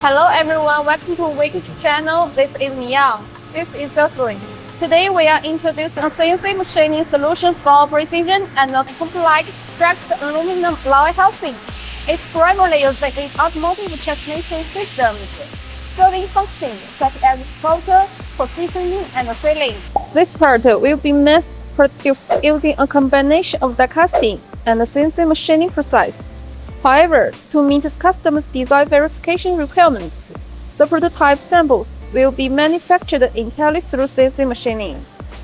Hello everyone, welcome to WayKen channel. This is Yang. This is Jocelyn. Today we are introducing a CNC machining solution for precision and complex structured aluminum alloy housing. It's primarily used in automotive transmission systems, serving functions such as motor, positioning, and sealing. This part will be mass-produced using a combination of die casting and CNC machining process. However, to meet customers' design verification requirements, the prototype samples will be manufactured entirely through CNC machining.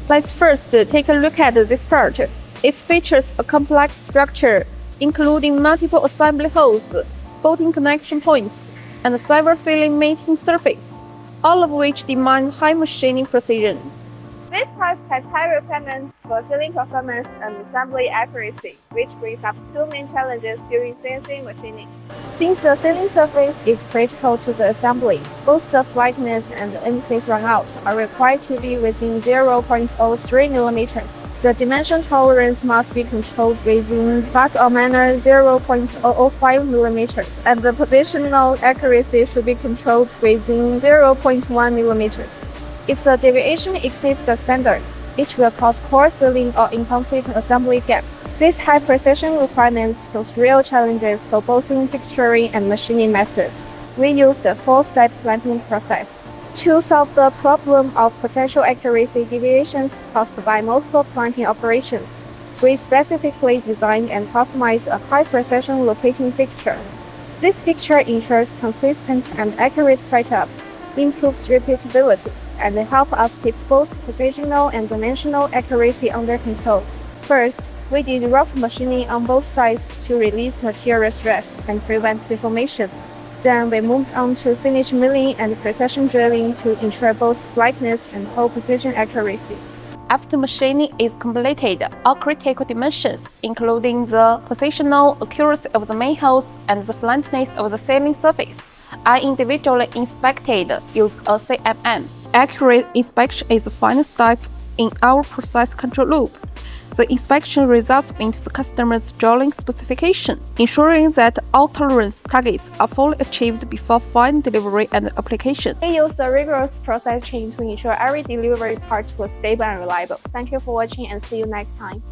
Let's first take a look at this part. It features a complex structure, including multiple assembly holes, bolting connection points, and several sealing mating surfaces, all of which demand high machining precision. This part has high requirements for sealing performance and assembly accuracy, which brings up two main challenges during CNC machining. Since the sealing surface is critical to the assembly, both the flatness and the end-face runout are required to be within 0.03 mm. The dimension tolerance must be controlled within ±0.005 mm, and the positional accuracy should be controlled within 0.1 mm. If the deviation exceeds the standard, it will cause poor sealing or inconsistent assembly gaps. These high precision requirements pose real challenges for both in fixturing and machining methods. We use the 4-step clamping process to solve the problem of potential accuracy deviations caused by multiple clamping operations. We specifically designed and customized a high-precision locating fixture. This fixture ensures consistent and accurate setups, improves repeatability, and help us keep both positional and dimensional accuracy under control. First, we did rough machining on both sides to release material stress and prevent deformation. Then we moved on to finish milling and precision drilling to ensure both flatness and hole position accuracy. After machining is completed, all critical dimensions, including the positional accuracy of the main holes and the flatness of the sealing surface, are individually inspected using a CMM. Accurate inspection is the final step in our process control loop. The inspection results into the customer's drawing specification, ensuring that all tolerance targets are fully achieved before final delivery and application. We use a rigorous process chain to ensure every delivery part was stable and reliable. Thank you for watching and see you next time.